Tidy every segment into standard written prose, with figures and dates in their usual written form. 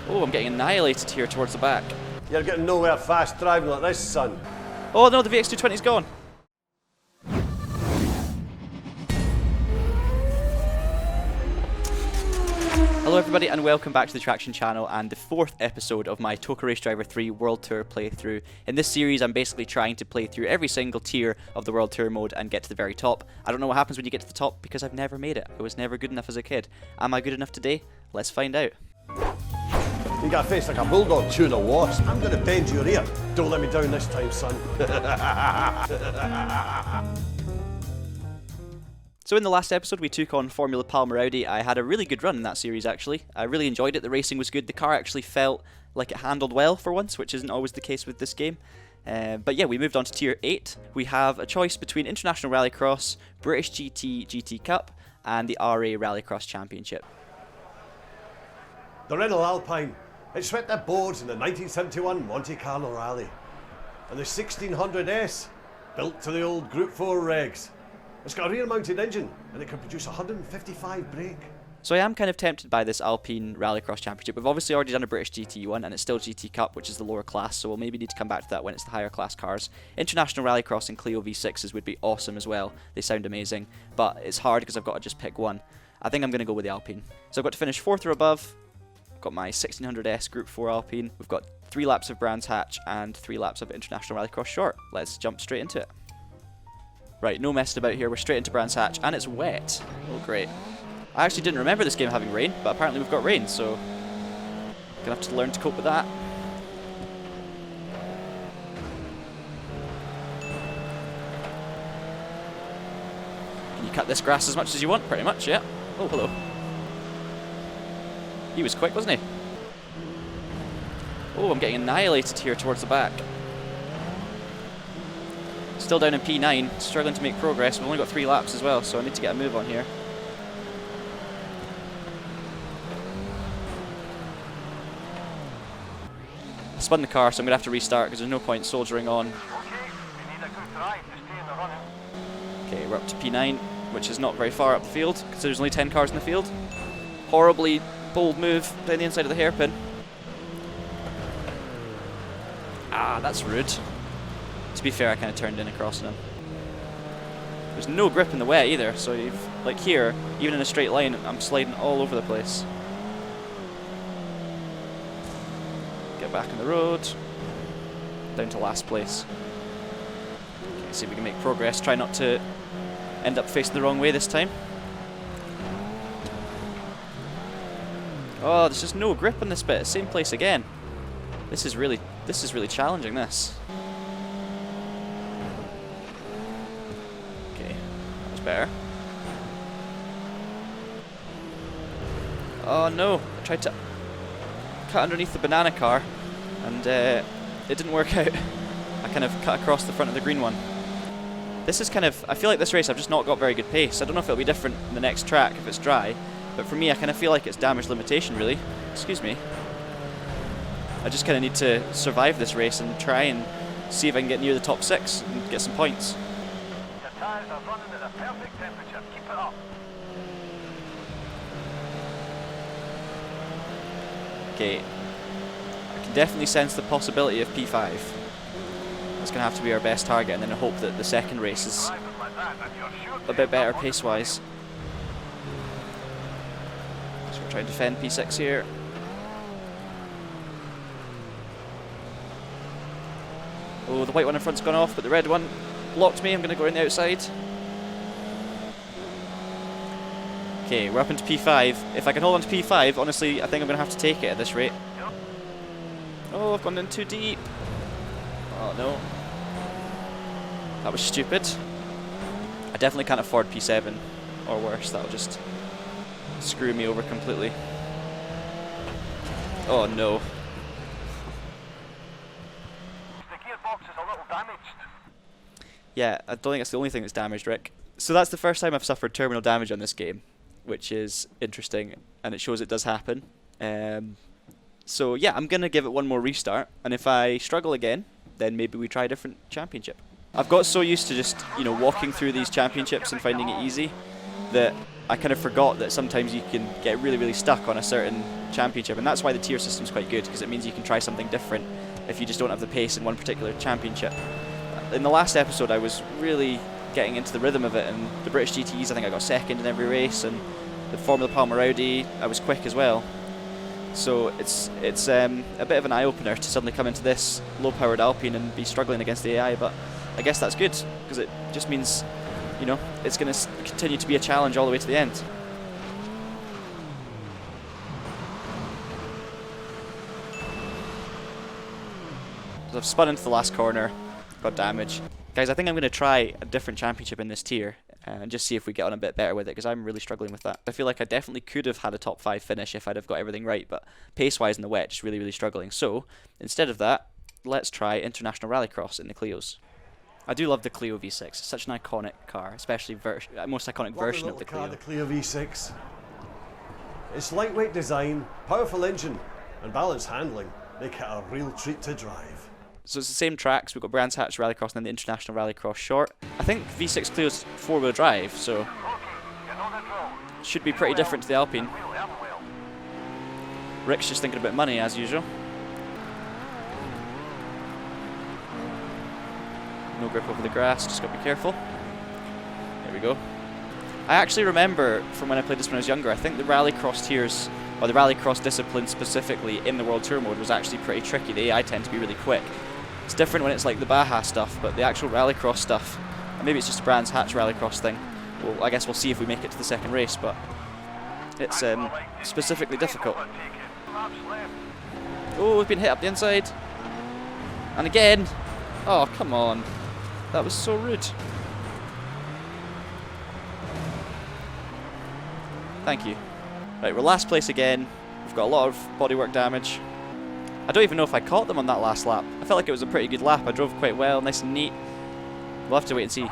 Oh, I'm getting annihilated here towards the back. You're getting nowhere fast driving like this, son. Oh no, the VX220's gone. Hello everybody and welcome back to the Traxion channel and the fourth episode of my TOCA Race Driver 3 World Tour playthrough. In this series I'm basically trying to play through every single tier of the World Tour mode and get to the very top. I don't know what happens when you get to the top because I've never made it. I was never good enough as a kid. Am I good enough today? Let's find out. You got a face like a bulldog chewing a wasp. I'm gonna bend your ear. Don't let me down this time, son. So in the last episode we took on Formula Palmer Audi. I had a really good run in that series actually. I really enjoyed it, the racing was good, the car actually felt like it handled well for once, which isn't always the case with this game. But yeah, we moved on to Tier 8. We have a choice between International Rallycross, British GT Cup and the RA Rallycross Championship. The Revel Alpine. It swept the boards in the 1971 Monte Carlo Rally. And the 1600S, built to the old Group 4 regs. It's got a rear-mounted engine, and it can produce 155 brake. So I am kind of tempted by this Alpine Rallycross Championship. We've obviously already done a British GT one, and it's still GT Cup, which is the lower class, so we'll maybe need to come back to that when it's the higher class cars. International Rallycross and Clio V6s would be awesome as well. They sound amazing, but it's hard because I've got to just pick one. I think I'm going to go with the Alpine. So I've got to finish 4th or above. Got my 1600S Group 4 Alpine. We've got 3 laps of Brands Hatch and 3 laps of International Rallycross Short. Let's jump straight into it. Right, no messing about here, we're straight into Brands Hatch, and it's wet. Oh great. I actually didn't remember this game having rain, but apparently we've got rain, so gonna have to learn to cope with that. Can you cut this grass as much as you want? Pretty much, yeah. Oh, hello. He was quick, wasn't he? Oh, I'm getting annihilated here towards the back. Still down in P9, struggling to make progress. We've only got 3 laps as well, so I need to get a move on here. I spun the car, so I'm going to have to restart because there's no point soldiering on. Okay, we're up to P9, which is not very far up the field, because there's only 10 cars in the field. Horribly bold move down the inside of the hairpin. Ah, that's rude. To be fair, I kind of turned in across him. There's no grip in the wet either, so you've, like here, even in a straight line, I'm sliding all over the place. Get back on the road. Down to last place. Okay, see if we can make progress. Try not to end up facing the wrong way this time. Oh, there's just no grip on this bit. Same place again. This is really challenging, this. Better. Oh no, I tried to cut underneath the banana car and it didn't work out. I kind of cut across the front of the green one. This is kind of, I feel like this race I've just not got very good pace. I don't know if it'll be different in the next track if it's dry, but for me I kind of feel like it's damage limitation really. Excuse me. I just kind of need to survive this race and try and see if I can get near the top 6 and get some points. Tires are running at a perfect temperature. Keep it up. Okay. I can definitely sense the possibility of P5. That's going to have to be our best target, and then I hope that the second race is a bit better pace-wise. So we're trying to defend P6 here. Oh, the white one in front's gone off, but the red one blocked me. I'm going to go in the outside. Okay, we're up into P5. If I can hold on to P5, honestly, I think I'm going to have to take it at this rate. Oh, I've gone in too deep. Oh, no. That was stupid. I definitely can't afford P7 or worse. That'll just screw me over completely. Oh, no. The gearbox is a little damaged. Yeah, I don't think that's the only thing that's damaged, Rick. So that's the first time I've suffered terminal damage on this game, which is interesting, and it shows it does happen. So yeah, I'm going to give it one more restart, and if I struggle again, then maybe we try a different championship. I've got so used to just, walking through these championships and finding it easy, that I kind of forgot that sometimes you can get really, really stuck on a certain championship, and that's why the tier system is quite good, because it means you can try something different if you just don't have the pace in one particular championship. In the last episode, I was really getting into the rhythm of it, and the British GTs, I think I got second in every race, and the Formula Palmer Audi, I was quick as well. So it's a bit of an eye-opener to suddenly come into this low-powered Alpine and be struggling against the AI, but I guess that's good, because it just means, you know, it's going to continue to be a challenge all the way to the end. So I've spun into the last corner, got damage. Guys, I think I'm going to try a different championship in this tier and just see if we get on a bit better with it, because I'm really struggling with that. I feel like I definitely could have had a top 5 finish if I'd have got everything right, but pace-wise in the wet, just really, really struggling. So, instead of that, let's try International Rallycross in the Clios. I do love the Clio V6. It's such an iconic car, especially most iconic version of the Clio. The Clio V6. Its lightweight design, powerful engine, and balanced handling make it a real treat to drive. So it's the same tracks. We've got Brands Hatch Rallycross and then the International Rallycross Short. I think V6 Clio's 4-wheel drive, so should be pretty different to the Alpine. Rick's just thinking about money as usual. No grip over the grass, just got to be careful. There we go. I actually remember from when I played this when I was younger, I think the Rallycross tiers, or the Rallycross discipline specifically in the World Tour mode, was actually pretty tricky. The AI tend to be really quick. It's different when it's like the Baja stuff, but the actual Rallycross stuff, and maybe it's just a Brands Hatch Rallycross thing. Well, I guess we'll see if we make it to the second race, but it's specifically difficult. Oh, we've been hit up the inside. And again. Oh, come on. That was so rude. Thank you. Right, we're last place again. We've got a lot of bodywork damage. I don't even know if I caught them on that last lap. I felt like it was a pretty good lap. I drove quite well, nice and neat. We'll have to wait and see.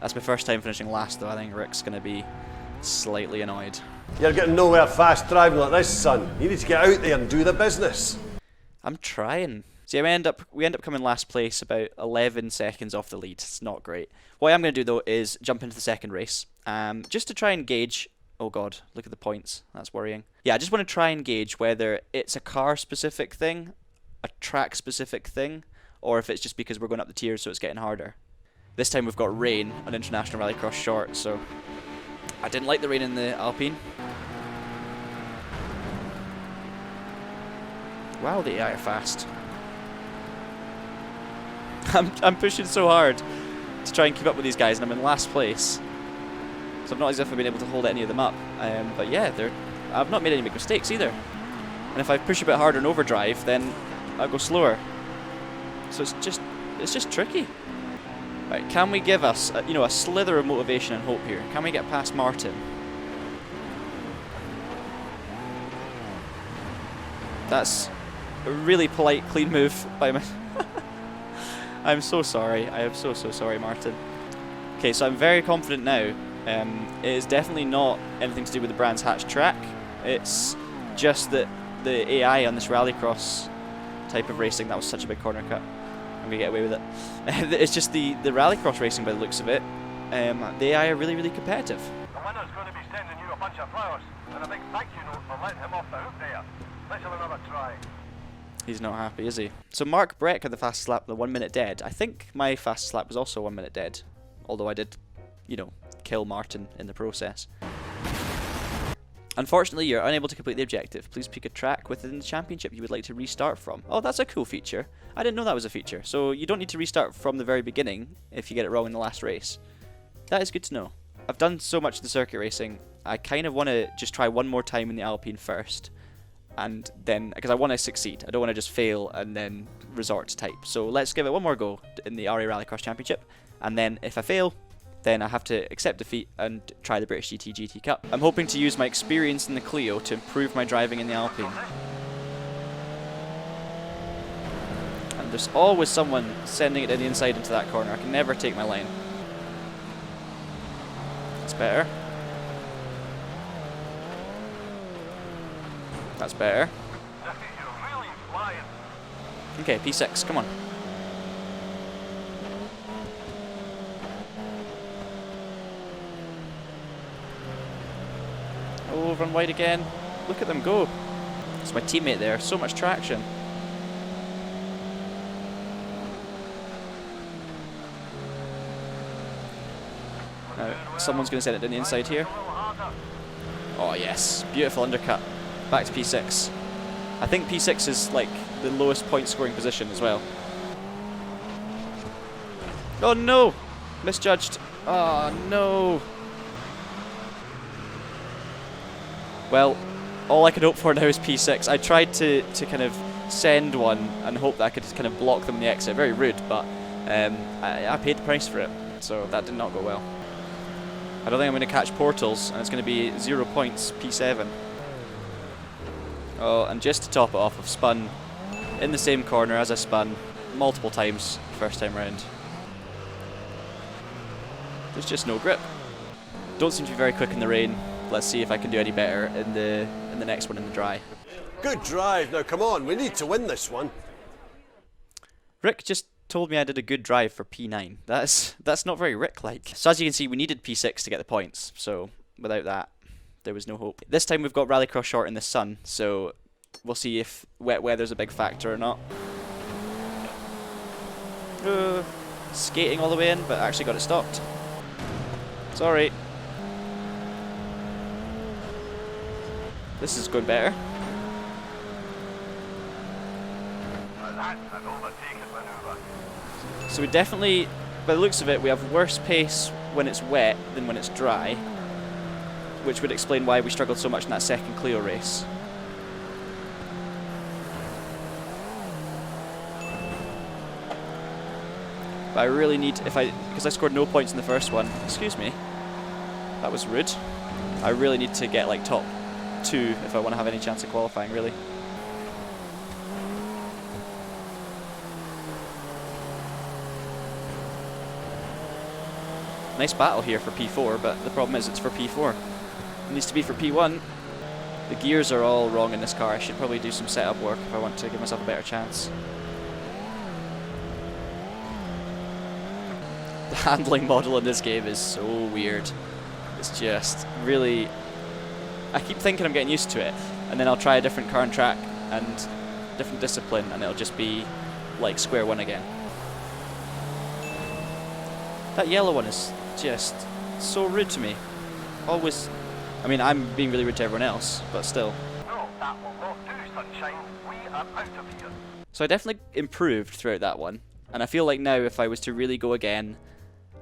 That's my first time finishing last, though. I think Rick's going to be slightly annoyed. You're getting nowhere fast driving like this, son. You need to get out there and do the business. I'm trying. See, we end up coming last place, about 11 seconds off the lead. It's not great. What I'm going to do, though, is jump into the second race. Just to try and gauge... Oh god, look at the points. That's worrying. Yeah, I just want to try and gauge whether it's a car-specific thing, a track-specific thing, or if it's just because we're going up the tiers so it's getting harder. This time we've got rain on International Rallycross Short, so... I didn't like the rain in the Alpine. Wow, the AI are fast. I'm pushing so hard to try and keep up with these guys, and I'm in last place. So I'm not as if I've been able to hold any of them up. But yeah, I've not made any big mistakes either. And if I push a bit harder in overdrive, then I'll go slower. So it's just tricky. Right, can we give us a slither of motivation and hope here? Can we get past Martin? That's a really polite, clean move by my... I'm so sorry. I am so sorry, Martin. Okay, so I'm very confident now. It is definitely not anything to do with the Brands Hatch track. It's just that the AI on this Rallycross type of racing, that was such a big corner cut. I'm going to get away with it. It's just the Rallycross racing by the looks of it. The AI are really, really competitive. The winner's going to be sending you a bunch of flowers and a big thank you note for letting him off the hook there. Let's have another try. He's not happy, is he? So Mark Breck had the fastest lap, the 1 minute dead. I think my fastest lap was also 1 minute dead. Although I did, kill Martin in the process. Unfortunately, you're unable to complete the objective. Please pick a track within the championship you would like to restart from. Oh, that's a cool feature. I didn't know that was a feature. So you don't need to restart from the very beginning if you get it wrong in the last race. That is good to know. I've done so much of the circuit racing, I kind of want to just try one more time in the Alpine first. And then, because I want to succeed. I don't want to just fail and then resort to type. So let's give it one more go in the RA Rallycross Championship. And then if I fail, then I have to accept defeat and try the British GT Cup. I'm hoping to use my experience in the Clio to improve my driving in the Alpine. And there's always someone sending it in the inside into that corner. I can never take my line. That's better. That's better. Okay, P6, come on. run wide again. Look at them go. It's my teammate there. So much traction. Now, someone's going to send it down the inside here. Oh yes, beautiful undercut. Back to P6. I think P6 is like the lowest point scoring position as well. Oh no! Misjudged. Oh no! Well, all I can hope for now is P6. I tried to kind of send one and hope that I could kind of block them in the exit. Very rude, but I paid the price for it, so that did not go well. I don't think I'm going to catch portals, and it's going to be 0 points, P7. Oh, and just to top it off, I've spun in the same corner as I spun multiple times first time round. There's just no grip. Don't seem to be very quick in the rain. Let's see if I can do any better in the next one in the dry. Good drive. Now come on, we need to win this one. Rick just told me I did a good drive for P9. That's not very Rick-like. So as you can see, we needed P6 to get the points. So without that, there was no hope. This time we've got Rallycross short in the sun, so we'll see if wet weather's a big factor or not. Skating all the way in, but actually got it stopped. Sorry. This is going better. So we definitely, by the looks of it, we have worse pace when it's wet than when it's dry, which would explain why we struggled so much in that second Clio race. But I really need, because I scored no points in the first one, excuse me, that was rude. I really need to get like top 2 if I want to have any chance of qualifying, really. Nice battle here for P4, but the problem is it's for P4. It needs to be for P1. The gears are all wrong in this car. I should probably do some setup work if I want to give myself a better chance. The handling model in this game is so weird. It's just really... I keep thinking I'm getting used to it, and then I'll try a different car and track and different discipline, and it'll just be like square one again. That yellow one is just so rude to me. Always... I mean, I'm being really rude to everyone else, but still. No, that will not do, sunshine. We are out of here. So I definitely improved throughout that one, and I feel like now if I was to really go again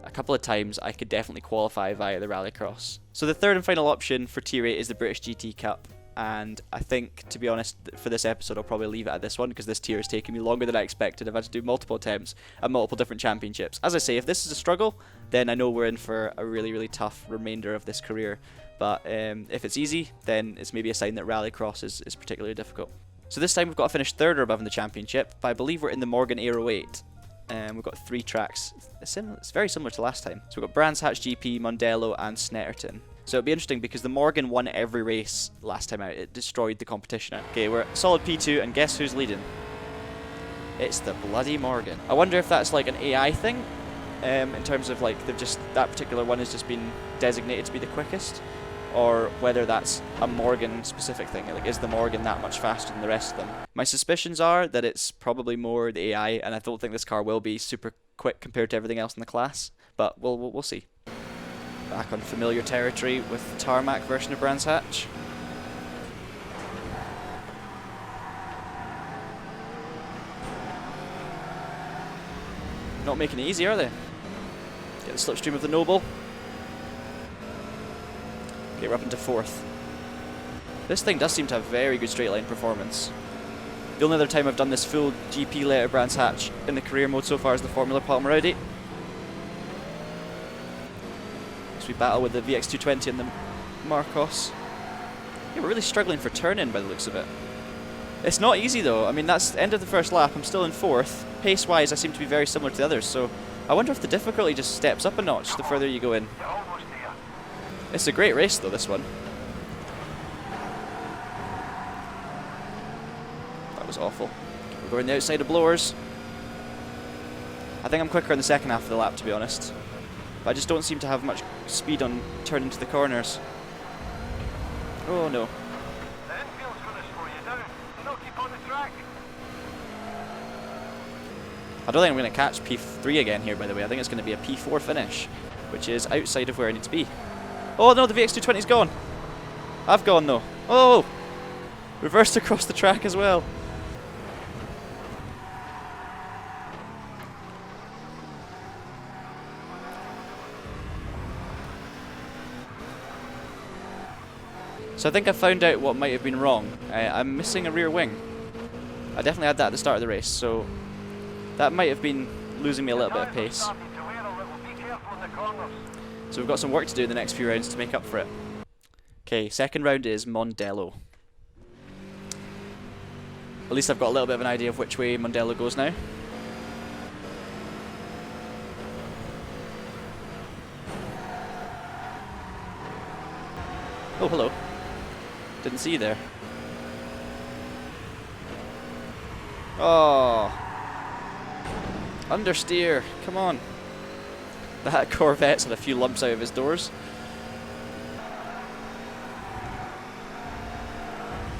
a couple of times, I could definitely qualify via the Rallycross. So the third and final option for Tier 8 is the British GT Cup, and I think, to be honest, for this episode I'll probably leave it at this one because this tier has taken me longer than I expected. I've had to do multiple attempts at multiple different championships. As I say, if this is a struggle, then I know we're in for a really, really tough remainder of this career. But if it's easy, then it's maybe a sign that Rallycross is particularly difficult. So this time we've got to finish third or above in the championship, but I believe we're in the Morgan Aero 8. We've got 3 tracks. It's very similar to last time. So we've got Brands Hatch GP, Mondello, and Snetterton. So it'll be interesting because the Morgan won every race last time out. It destroyed the competition. Okay, we're solid P2, and guess who's leading? It's the bloody Morgan. I wonder if that's like an AI thing, in terms of like that particular one has just been designated to be the quickest, or whether that's a Morgan specific thing. Like, is the Morgan that much faster than the rest of them? My suspicions are that it's probably more the AI, and I don't think this car will be super quick compared to everything else in the class, but we'll see. Back on familiar territory with the tarmac version of Brands Hatch. Not making it easy, are they? Get the slipstream of the Noble. Okay, we're up into 4th. This thing does seem to have very good straight line performance. The only other time I've done this full GP layout of Brands Hatch in the career mode so far is the Formula Palmer Audi. So we battle with the VX220 and the Marcos. Yeah, we're really struggling for turn-in by the looks of it. It's not easy though. I mean, that's the end of the first lap. I'm still in 4th. Pace-wise, I seem to be very similar to the others, so I wonder if the difficulty just steps up a notch the further you go in. You're almost there. It's a great race though, this one. That was awful. We're going the outside of blowers. I think I'm quicker in the second half of the lap, to be honest. But I just don't seem to have much speed on turning to the corners. Oh no. The infield's going to slow you down. You don't keep on the track. I don't think I'm going to catch P3 again here, by the way. I think it's going to be a P4 finish, which is outside of where I need to be. Oh no, the VX220's gone. I've gone though. Oh! Reversed across the track as well. So I think I found out what might have been wrong. I'm missing a rear wing. I definitely had that at the start of the race, so that might have been losing me a little bit of pace. So we've got some work to do in the next few rounds to make up for it. Okay, second round is Mondello. At least I've got a little bit of an idea of which way Mondello goes now. Oh, hello. Didn't see you there. Oh. Understeer. Come on. That Corvette's had a few lumps out of his doors.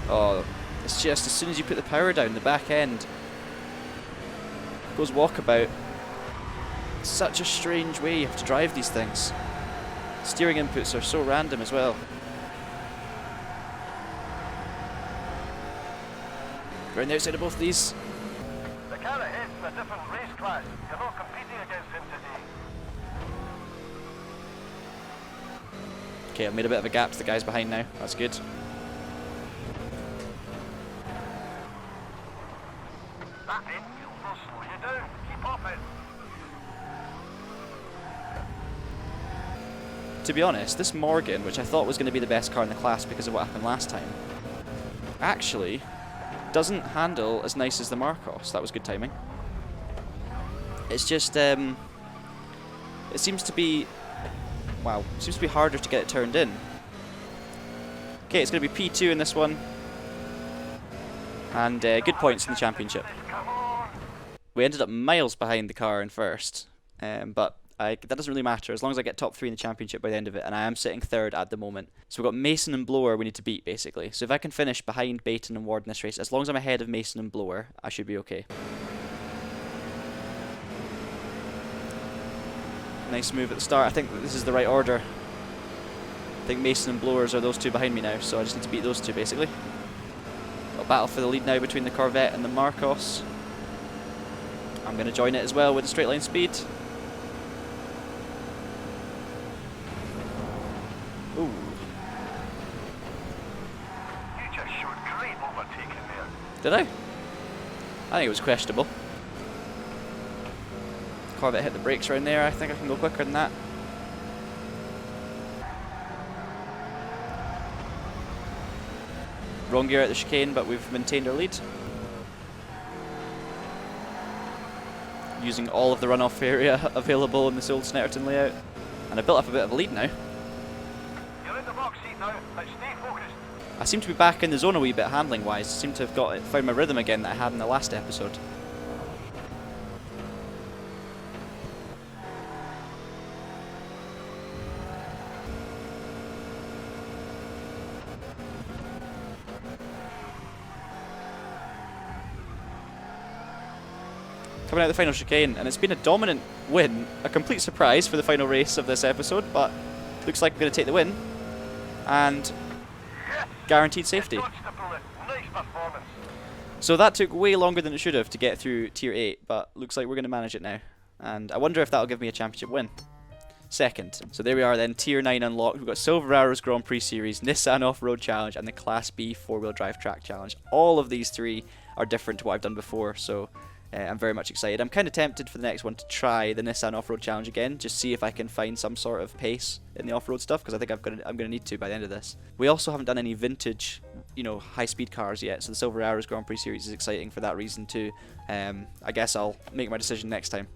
Oh. It's just as soon as you put the power down, the back end goes walkabout. It's such a strange way you have to drive these things. Steering inputs are so random as well. Around the outside of both of these. The car ahead's in a different race class. You're not competing against him today. Okay, I've made a bit of a gap to the guys behind now. That's good. That infield will slow you down. Keep off it. To be honest, this Morgan, which I thought was going to be the best car in the class because of what happened last time, actually doesn't handle as nice as the Marcos. That was good timing. It's just, it seems to be, wow, it seems to be harder to get it turned in. Okay, it's going to be P2 in this one. And good points in the championship. We ended up miles behind the car in first, but that doesn't really matter as long as I get top 3 in the championship by the end of it, and I am sitting third at the moment. So we've got Mason and Blower we need to beat, basically. So if I can finish behind Baton and Ward in this race, as long as I'm ahead of Mason and Blower, I should be okay. Nice move at the start. I think this is the right order. I think Mason and Blowers are those two behind me now, so I just need to beat those two, basically. Got a battle for the lead now between the Corvette and the Marcos. I'm going to join it as well with the straight line speed. Ooh. You just showed great overtaking there. Did I? I think it was questionable. Corvette hit the brakes around there. I think I can go quicker than that. Wrong gear at the chicane, but we've maintained our lead. Using all of the runoff area available in this old Snetterton layout. And I built up a bit of a lead now. You're in the box seat now, but stay focused. I seem to be back in the zone a wee bit handling wise. I seem to have found my rhythm again that I had in the last episode. Coming out the final chicane, and it's been a dominant win, a complete surprise for the final race of this episode, but looks like we're going to take the win, and guaranteed safety. Nice performance. So that took way longer than it should have to get through Tier 8, but looks like we're going to manage it now, and I wonder if that'll give me a championship win. Second. So there we are then, Tier 9 unlocked. We've got Silver Arrows Grand Prix Series, Nissan Off-Road Challenge, and the Class B 4-wheel drive track challenge. All of these three are different to what I've done before, so I'm very much excited. I'm kind of tempted for the next one to try the Nissan Off-Road Challenge again, just see if I can find some sort of pace in the off-road stuff, because I think I'm going to need to by the end of this. We also haven't done any vintage, high-speed cars yet, so the Silver Arrows Grand Prix Series is exciting for that reason too. I guess I'll make my decision next time.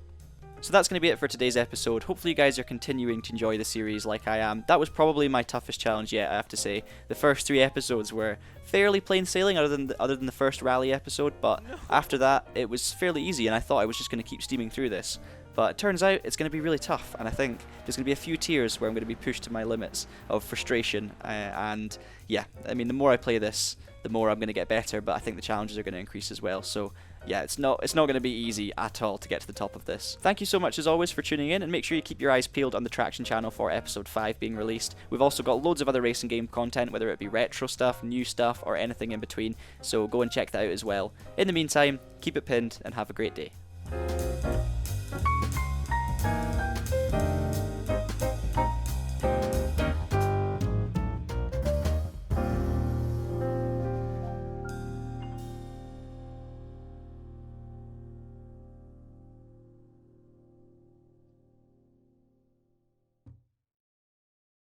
So that's going to be it for today's episode. Hopefully you guys are continuing to enjoy the series like I am. That was probably my toughest challenge yet, I have to say. The first 3 episodes were fairly plain sailing other than the first rally episode, but after that it was fairly easy, and I thought I was just going to keep steaming through this. But it turns out it's going to be really tough, and I think there's going to be a few tiers where I'm going to be pushed to my limits of frustration, and yeah, I mean, the more I play this, the more I'm going to get better, but I think the challenges are going to increase as well. So yeah, it's not going to be easy at all to get to the top of this. Thank you so much as always for tuning in, and make sure you keep your eyes peeled on the Traxion channel for episode 5 being released. We've also got loads of other racing game content, whether it be retro stuff, new stuff, or anything in between, so go and check that out as well. In the meantime, keep it pinned and have a great day.